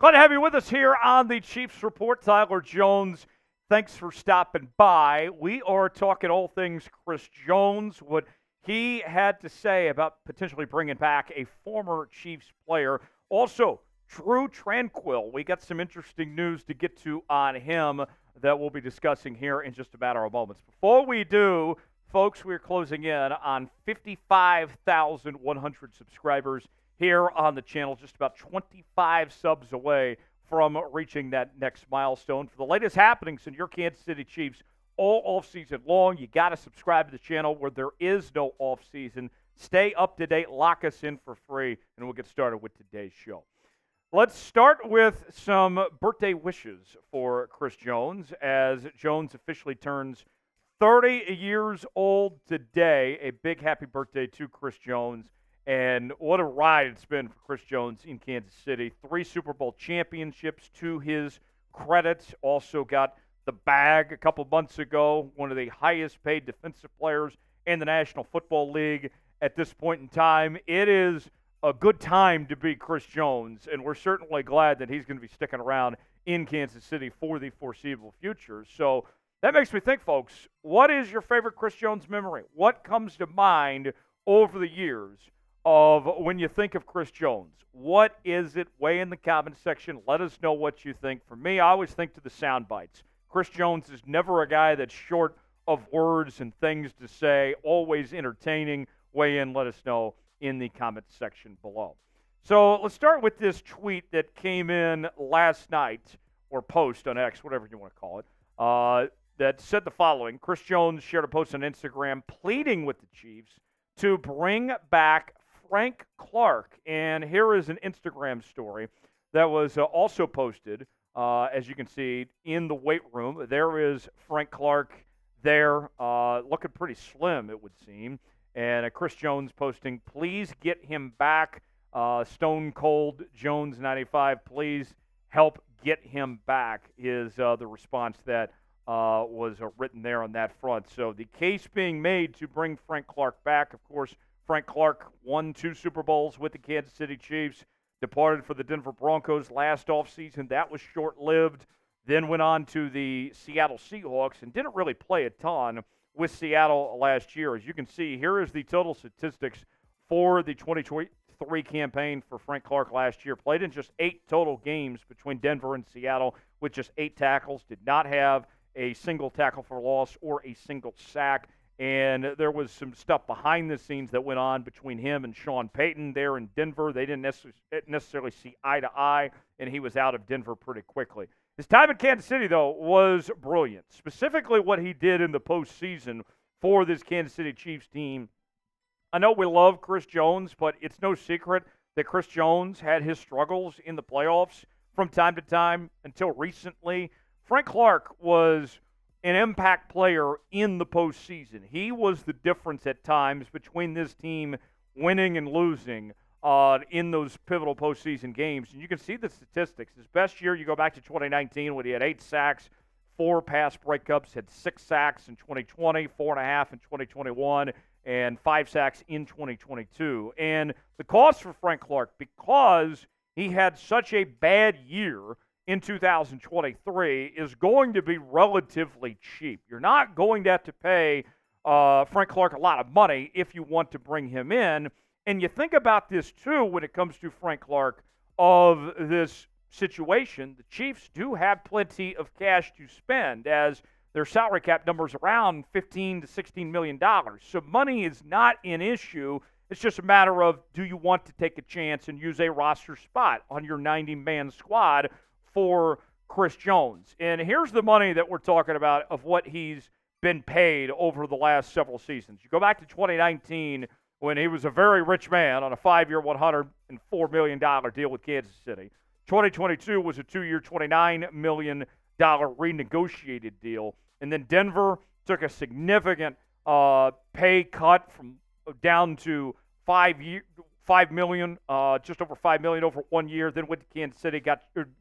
Glad to have you with us here on the Chiefs Report. Tyler Jones, thanks for stopping by. We are talking all things Chris Jones, what he had to say about potentially bringing back a former Chiefs player. Also, Drue Tranquill. We got some interesting news to get to on him that we'll be discussing here in just a matter of moments. Before we do, folks, we're closing in on 55,100 subscribers here on the channel, just about 25 subs away from reaching that next milestone. For the latest happenings in your Kansas City Chiefs all offseason long, you got to subscribe to the channel where there is no offseason. Stay up to date, lock us in for free, and we'll get started with today's show. Let's start with some birthday wishes for Chris Jones, as Jones officially turns 30 years old today. A big happy birthday to Chris Jones. And what a ride it's been for Chris Jones in Kansas City. 3 Super Bowl championships to his credit. Also got the bag a couple months ago. One of the highest paid defensive players in the National Football League at this point in time. It is a good time to be Chris Jones, and we're certainly glad that he's going to be sticking around in Kansas City for the foreseeable future. So that makes me think, folks, what is your favorite Chris Jones memory? What comes to mind over the years of when you think of Chris Jones? What is it? Weigh in the comment section. Let us know what you think. For me, I always think to the sound bites. Chris Jones is never a guy that's short of words and things to say, always entertaining. Weigh in, let us know in the comment section below. So let's start with this tweet that came in last night, or post on X, whatever you want to call it, that said the following. Chris Jones shared a post on Instagram pleading with the Chiefs to bring back Frank Clark. And here is an Instagram story that was also posted, as you can see, in the weight room. There is Frank Clark there, looking pretty slim, it would seem. And Chris Jones posting, please get him back. Stone Cold Jones 95, please help get him back, is the response that was written there on that front. So the case being made to bring Frank Clark back. Of course, Frank Clark won 2 Super Bowls with the Kansas City Chiefs, departed for the Denver Broncos last offseason. That was short-lived. Then went on to the Seattle Seahawks and didn't really play a ton with Seattle last year. As you can see, here is the total statistics for the 2023 campaign for Frank Clark last year. Played in just 8 total games between Denver and Seattle with just 8 tackles. Did not have a single tackle for loss or a single sack. And there was some stuff behind the scenes that went on between him and Sean Payton there in Denver. They didn't necessarily see eye to eye, and he was out of Denver pretty quickly. His time in Kansas City, though, was brilliant. Specifically what he did in the postseason for this Kansas City Chiefs team. I know we love Chris Jones, but it's no secret that Chris Jones had his struggles in the playoffs from time to time until recently. Frank Clark was an impact player in the postseason. He was the difference at times between this team winning and losing in those pivotal postseason games. And you can see the statistics. His best year, you go back to 2019 when he had 8 sacks, 4 pass breakups, had 6 sacks in 2020, 4.5 in 2021, and 5 sacks in 2022. And the cost for Frank Clark, because he had such a bad year in 2023, is going to be relatively cheap. You're not going to have to pay Frank Clark a lot of money if you want to bring him in. And you think about this, too, when it comes to Frank Clark of this situation. The Chiefs do have plenty of cash to spend, as their salary cap number's around $15 to $16 million. So money is not an issue. It's just a matter of, do you want to take a chance and use a roster spot on your 90-man squad for Chris Jones? And here's the money that we're talking about of what he's been paid over the last several seasons. You go back to 2019 when he was a very rich man on a 5-year, $104 million deal with Kansas City. 2022 was a 2-year, $29 million renegotiated deal. And then Denver took a significant pay cut from down to $5 million, just over $5 million over 1 year. Then went to Kansas City,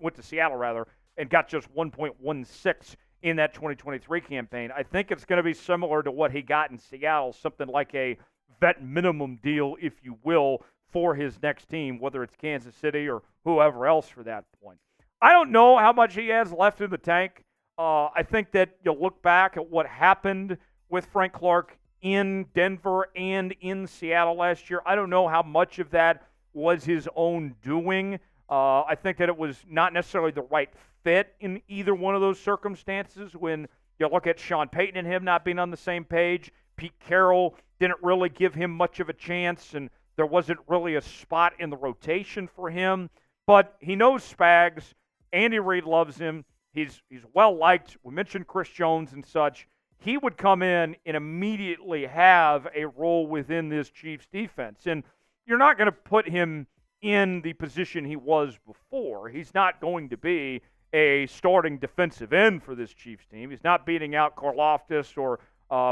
went to Seattle rather, and got just 1.16 in that 2023 campaign. I think it's going to be similar to what he got in Seattle, something like a vet minimum deal, if you will, for his next team, whether it's Kansas City or whoever else for that point. I don't know how much he has left in the tank. I think that you'll look back at what happened with Frank Clark in Denver and in Seattle last year. I don't know how much of that was his own doing. I think that it was not necessarily the right fit in either one of those circumstances. When you look at Sean Payton and him not being on the same page, Pete Carroll didn't really give him much of a chance, and there wasn't really a spot in the rotation for him. But he knows Spags. Andy Reid loves him. He's well liked. We mentioned Chris Jones and such. He would come in and immediately have a role within this Chiefs defense. And you're not going to put him in the position he was before. He's not going to be a starting defensive end for this Chiefs team. He's not beating out Karlaftis or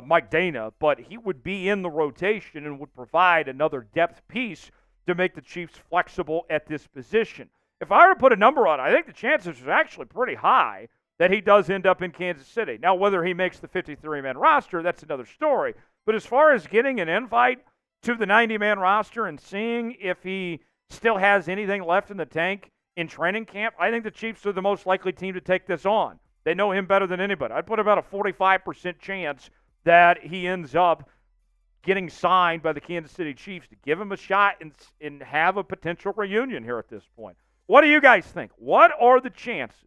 Mike Dana, but he would be in the rotation and would provide another depth piece to make the Chiefs flexible at this position. If I were to put a number on it, I think the chances are actually pretty high that he does end up in Kansas City. Now, whether he makes the 53-man roster, that's another story. But as far as getting an invite to the 90-man roster and seeing if he still has anything left in the tank in training camp, I think the Chiefs are the most likely team to take this on. They know him better than anybody. I'd put about a 45% chance that he ends up getting signed by the Kansas City Chiefs to give him a shot and have a potential reunion here at this point. What do you guys think? What are the chances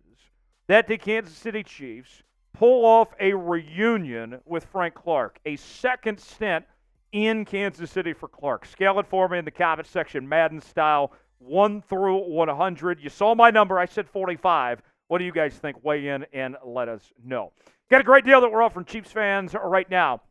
that the Kansas City Chiefs pull off a reunion with Frank Clark, a second stint in Kansas City for Clark? Scale it for me in the comment section, Madden style, 1 through 100. You saw my number. I said 45. What do you guys think? Weigh in and let us know. Got a great deal that we're offering Chiefs fans right now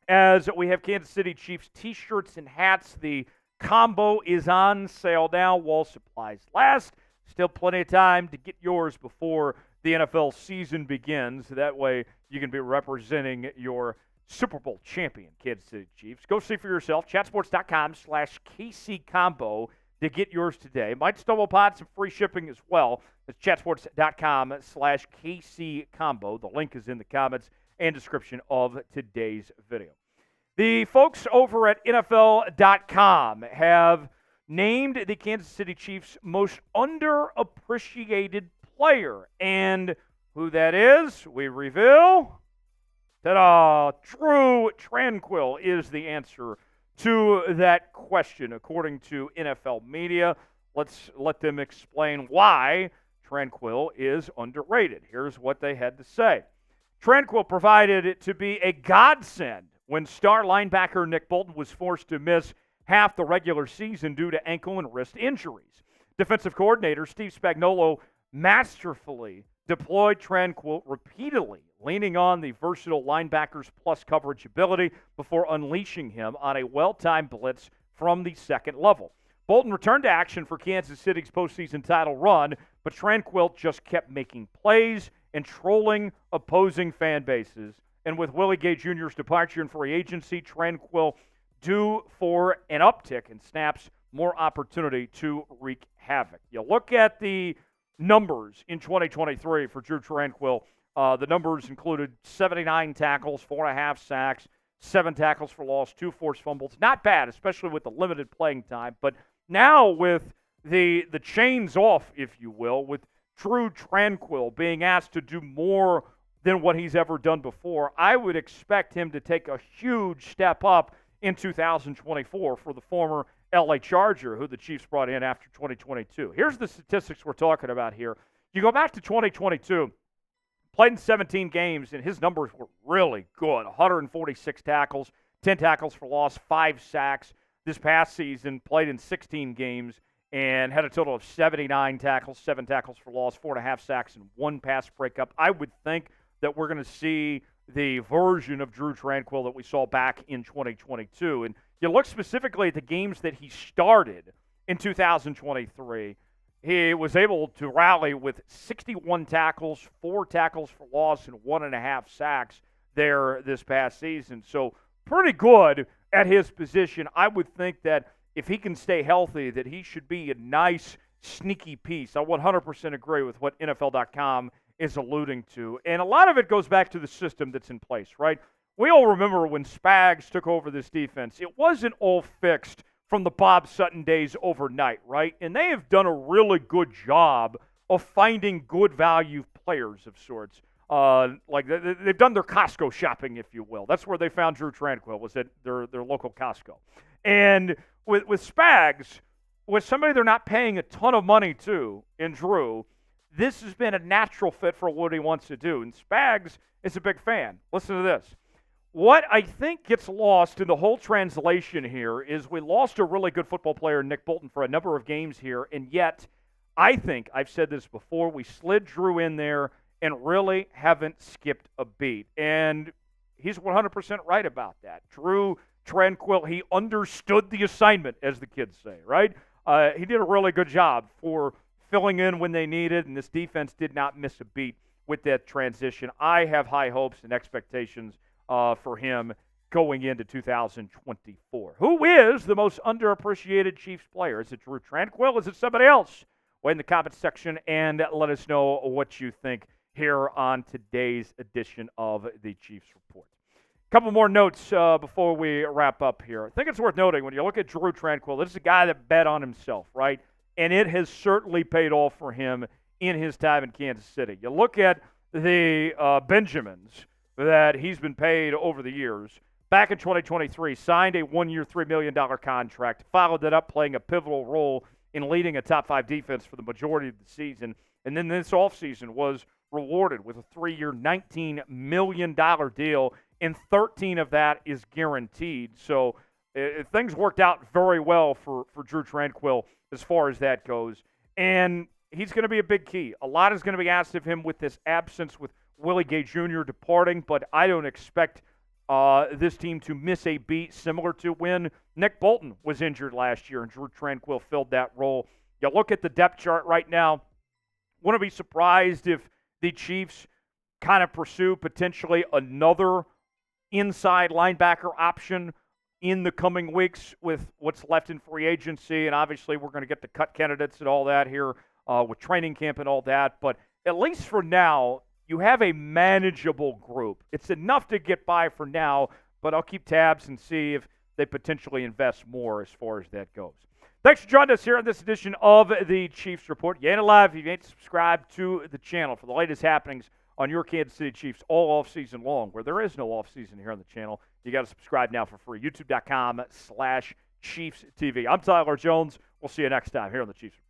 as we have Kansas City Chiefs T-shirts and hats. The combo is on sale now while supplies last. Still plenty of time to get yours before the NFL season begins. That way you can be representing your Super Bowl champion Kansas City Chiefs. Go see for yourself. Chatsports.com/KC Combo to get yours today. Might stumble upon some free shipping as well. That's chatsports.com/KC Combo. The link is in the comments and description of today's video. The folks over at NFL.com have named the Kansas City Chiefs' most underappreciated player. And who that is, we reveal. Ta-da! Drue Tranquill is the answer to that question, according to NFL media. Let's let them explain why Tranquill is underrated. Here's what they had to say. Tranquill provided it to be a godsend when star linebacker Nick Bolton was forced to miss half the regular season due to ankle and wrist injuries. Defensive coordinator Steve Spagnuolo masterfully deployed Tranquill repeatedly, leaning on the versatile linebacker's plus coverage ability before unleashing him on a well-timed blitz from the second level. Bolton returned to action for Kansas City's postseason title run, but Tranquill just kept making plays and trolling opposing fan bases. And with Willie Gay Jr.'s departure in free agency, Tranquill due for an uptick in snaps, more opportunity to wreak havoc. You look at the numbers in 2023 for Drue Tranquill. The numbers included 79 tackles, 4.5 sacks, 7 tackles for loss, 2 forced fumbles. Not bad, especially with the limited playing time. But now with the chains off, if you will, with Drue Tranquill being asked to do more than what he's ever done before, I would expect him to take a huge step up in 2024 for the former LA Charger, who the Chiefs brought in after 2022. Here's the statistics we're talking about here. You go back to 2022, played in 17 games, and his numbers were really good. 146 tackles, 10 tackles for loss, 5 sacks. This past season, played in 16 games and had a total of 79 tackles, 7 tackles for loss, 4.5 sacks, and 1 pass breakup. I would think that we're going to see the version of Drue Tranquill that we saw back in 2022. And you look specifically at the games that he started in 2023, he was able to rally with 61 tackles, 4 tackles for loss, and 1.5 sacks there this past season. So pretty good at his position. I would think that if he can stay healthy, that he should be a nice, sneaky piece. I 100% agree with what NFL.com is alluding to. And a lot of it goes back to the system that's in place, right? We all remember when Spags took over this defense, it wasn't all fixed from the Bob Sutton days overnight, right? And they have done a really good job of finding good value players of sorts. Like they've done their Costco shopping, if you will. That's where they found Drue Tranquill, was at their local Costco. And with Spags, with somebody they're not paying a ton of money to in Drue, this has been a natural fit for what he wants to do. And Spags is a big fan. Listen to this. What I think gets lost in the whole translation here is we lost a really good football player, Nick Bolton, for a number of games here, and yet I think, I've said this before, we slid Drue in there and really haven't skipped a beat. And he's 100% right about that. Drue Tranquill, he understood the assignment, as the kids say, right? He did a really good job for filling in when they needed, and this defense did not miss a beat with that transition. I have high hopes and expectations for him going into 2024. Who is the most underappreciated Chiefs player? Is it Drue Tranquill? Is it somebody else? Wait in the comments section and let us know what you think here on today's edition of the Chiefs Report. A couple more notes before we wrap up here. I think it's worth noting when you look at Drue Tranquill, this is a guy that bet on himself, right? And it has certainly paid off for him in his time in Kansas City. You look at the Benjamins that he's been paid over the years. Back in 2023, signed a one-year, $3 million contract, followed that up playing a pivotal role in leading a top-5 defense for the majority of the season. And then this offseason was rewarded with a 3-year, $19 million deal, and 13 of that is guaranteed. So things worked out very well for Drue Tranquill as far as that goes. And he's going to be a big key. A lot is going to be asked of him with this absence with Willie Gay Jr. departing, but I don't expect this team to miss a beat, similar to when Nick Bolton was injured last year and Drue Tranquill filled that role. You look at the depth chart right now, wouldn't be surprised if the Chiefs kind of pursue potentially another inside linebacker option in the coming weeks with what's left in free agency, and obviously we're going to get to cut candidates and all that here with training camp and all that, but at least for now, you have a manageable group. It's enough to get by for now, but I'll keep tabs and see if they potentially invest more as far as that goes. Thanks for joining us here on this edition of the Chiefs Report. You ain't alive if you ain't subscribed to the channel for the latest happenings on your Kansas City Chiefs all offseason long, where there is no offseason here on the channel. You got to subscribe now for free. YouTube.com/ChiefsTV. I'm Tyler Jones. We'll see you next time here on the Chiefs Report.